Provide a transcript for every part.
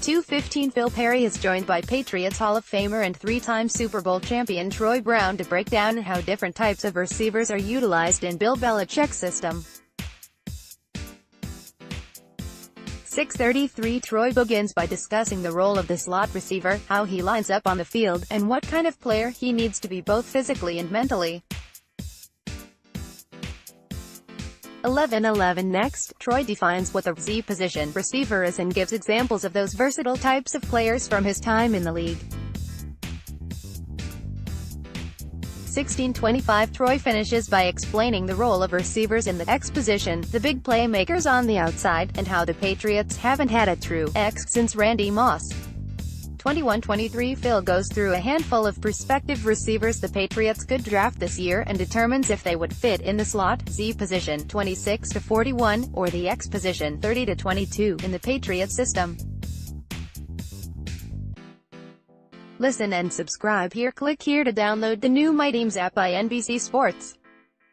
2:15 Phil Perry is joined by Patriots Hall of Famer and three-time Super Bowl champion Troy Brown to break down how different types of receivers are utilized in Bill Belichick's system. 6:33 Troy begins by discussing the role of the slot receiver, how he lines up on the field, and what kind of player he needs to be both physically and mentally. 11:11 Next, Troy defines what the Z position receiver is and gives examples of those versatile types of players from his time in the league. 16:25 Troy finishes by explaining the role of receivers in the X position, the big playmakers on the outside, and how the Patriots haven't had a true X since Randy Moss. 21:23 Phil goes through a handful of prospective receivers the Patriots could draft this year and determines if they would fit in the slot, Z position, 26-41, or the X position, 30-22, in the Patriots system. Listen and subscribe here. Click here to download the new My Teams app by NBC Sports.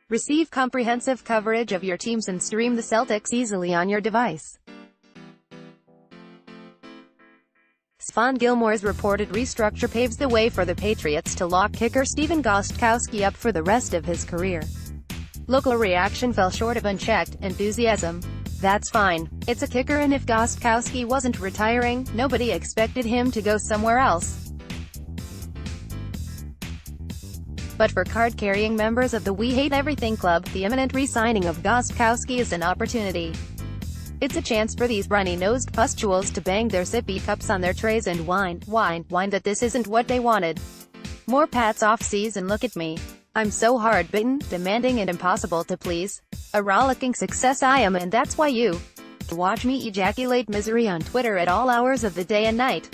Receive comprehensive coverage of your teams and stream the Celtics easily on your device. Stephon Gilmore's reported restructure paves the way for the Patriots to lock kicker Stephen Gostkowski up for the rest of his career. Local reaction fell short of unchecked enthusiasm. That's fine. It's a kicker, and if Gostkowski wasn't retiring, nobody expected him to go somewhere else. But for card-carrying members of the We Hate Everything Club, the imminent re-signing of Gostkowski is an opportunity. It's a chance for these runny-nosed pustules to bang their sippy cups on their trays and whine that this isn't what they wanted. More Pats off-season. Look at me. I'm so hard-bitten, demanding, and impossible to please. A rollicking success I am, and that's why you watch me ejaculate misery on Twitter at all hours of the day and night.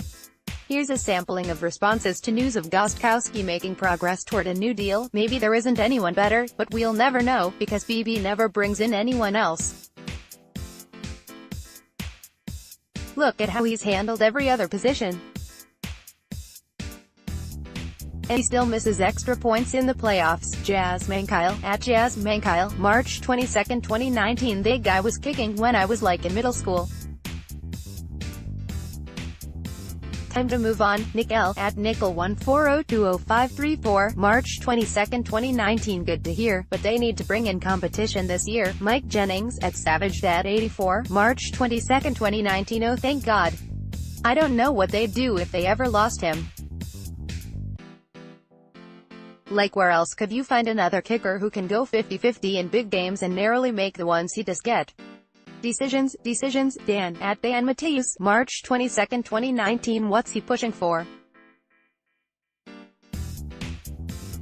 Here's a sampling of responses to news of Gostkowski making progress toward a new deal. Maybe there isn't anyone better, but we'll never know, because BB never brings in anyone else. Look at how he's handled every other position. And he still misses extra points in the playoffs. Jazz Mankile, at Jazz Mankile, March 22, 2019. The guy was kicking when I was like in middle school. Time to move on. Nick L, at Nickel1402053 March 22, 2019. Good to hear, but they need to bring in competition this year. Mike Jennings, at SavageDad84, March 22, 2019. Oh, thank God. I don't know what they'd do if they ever lost him. Like, where else could you find another kicker who can go 50-50 in big games and narrowly make the ones he does get? Decisions. Dan, at Dan Mateus, March 22, 2019. What's he pushing for?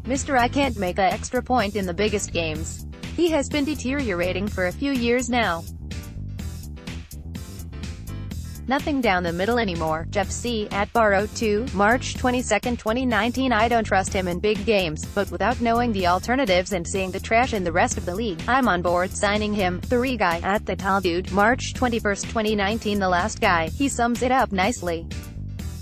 Mr. I can't make a extra point in the biggest games. He has been deteriorating for a few years now. Nothing down the middle anymore. Jeff C, at Barrow2, March 22, 2019. I don't trust him in big games, but without knowing the alternatives and seeing the trash in the rest of the league, I'm on board signing him. 3 Guy, at The Tall Dude, March 21, 2019. The last guy. He sums it up nicely.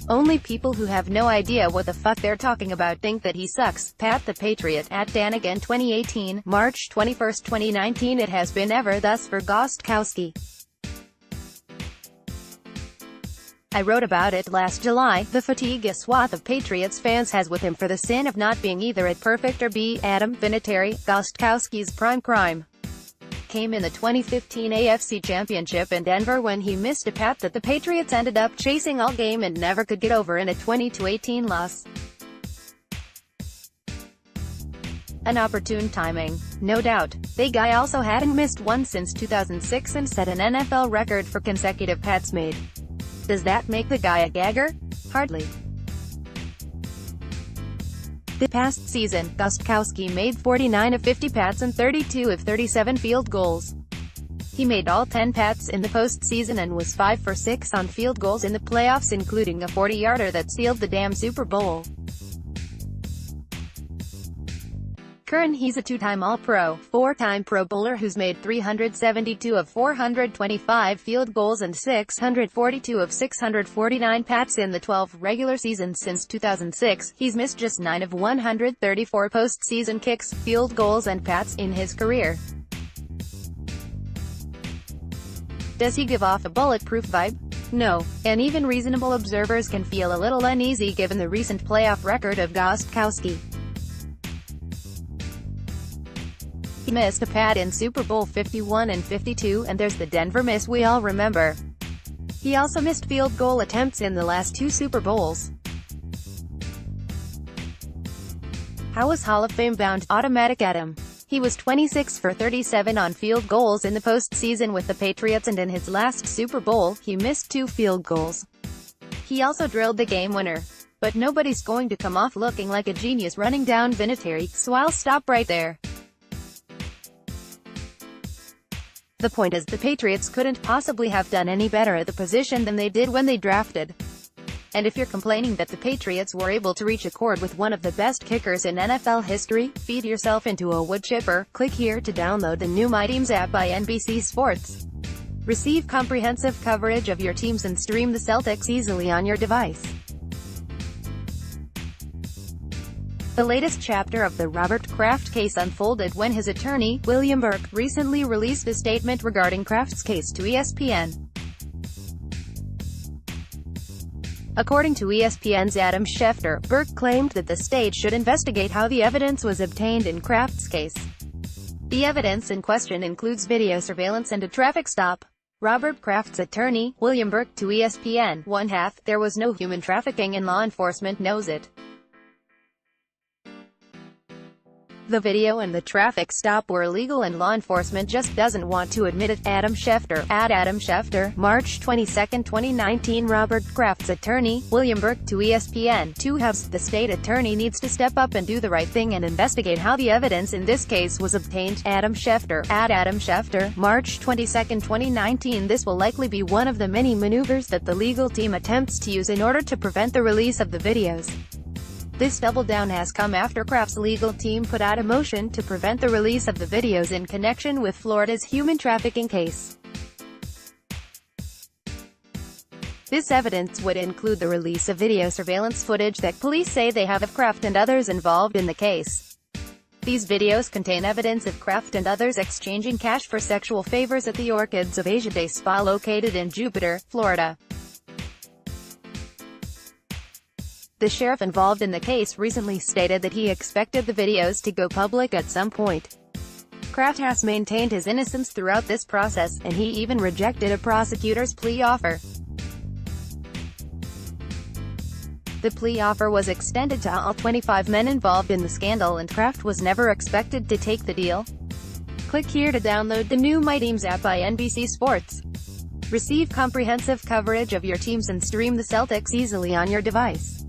Only people who have no idea what the fuck they're talking about think that he sucks. Pat the Patriot, at Danigan 2018, March 21, 2019. It has been ever thus for Gostkowski. I wrote about it last July, the fatigue a swath of Patriots fans has with him for the sin of not being either at perfect or B. Adam Vinatieri. Gostkowski's prime crime came in the 2015 AFC Championship in Denver when he missed a pat that the Patriots ended up chasing all game and never could get over in a 20-18 loss. An opportune timing, no doubt. The guy also hadn't missed one since 2006 and set an NFL record for consecutive pats made. Does that make the guy a gagger? Hardly. The past season, Gostkowski made 49 of 50 pats and 32 of 37 field goals. He made all 10 pats in the postseason and was 5 for 6 on field goals in the playoffs, including a 40-yarder that sealed the damn Super Bowl. Curran, he's a 2-time All-Pro, 4-time Pro Bowler who's made 372 of 425 field goals and 642 of 649 pats in the 12 regular seasons since 2006. He's missed just 9 of 134 postseason kicks, field goals and pats in his career. Does he give off a bulletproof vibe? No, and even reasonable observers can feel a little uneasy given the recent playoff record of Gostkowski. He missed a pad in Super Bowl 51 and 52, and there's the Denver miss we all remember. He also missed field goal attempts in the last 2 Super Bowls. How was Hall of Fame bound? Automatic Adam. He was 26 for 37 on field goals in the postseason with the Patriots, and in his last Super Bowl, he missed 2 field goals. He also drilled the game winner. But nobody's going to come off looking like a genius running down Vinatieri, so I'll stop right there. The point is, the Patriots couldn't possibly have done any better at the position than they did when they drafted. And if you're complaining that the Patriots were able to reach a chord with one of the best kickers in NFL history, feed yourself into a wood chipper. Click here to download the new My Teams app by NBC Sports. Receive comprehensive coverage of your teams and stream the Celtics easily on your device. The latest chapter of the Robert Kraft case unfolded when his attorney, William Burke, recently released a statement regarding Kraft's case to ESPN. According to ESPN's Adam Schefter, Burke claimed that the state should investigate how the evidence was obtained in Kraft's case. The evidence in question includes video surveillance and a traffic stop. Robert Kraft's attorney, William Burke, to ESPN, "There was no human trafficking and law enforcement knows it. The video and the traffic stop were illegal and law enforcement just doesn't want to admit it." Adam Schefter, at Adam Schefter, March 22, 2019. Robert Kraft's attorney, William Burke, to ESPN, The state attorney needs to step up and do the right thing and investigate how the evidence in this case was obtained. Adam Schefter, at Adam Schefter, March 22, 2019. This will likely be one of the many maneuvers that the legal team attempts to use in order to prevent the release of the videos. This double down has come after Kraft's legal team put out a motion to prevent the release of the videos in connection with Florida's human trafficking case. This evidence would include the release of video surveillance footage that police say they have of Kraft and others involved in the case. These videos contain evidence of Kraft and others exchanging cash for sexual favors at the Orchids of Asia Day Spa located in Jupiter, Florida. The sheriff involved in the case recently stated that he expected the videos to go public at some point. Kraft has maintained his innocence throughout this process, and he even rejected a prosecutor's plea offer. The plea offer was extended to all 25 men involved in the scandal, and Kraft was never expected to take the deal. Click here to download the new My Teams app by NBC Sports. Receive comprehensive coverage of your teams and stream the Celtics easily on your device.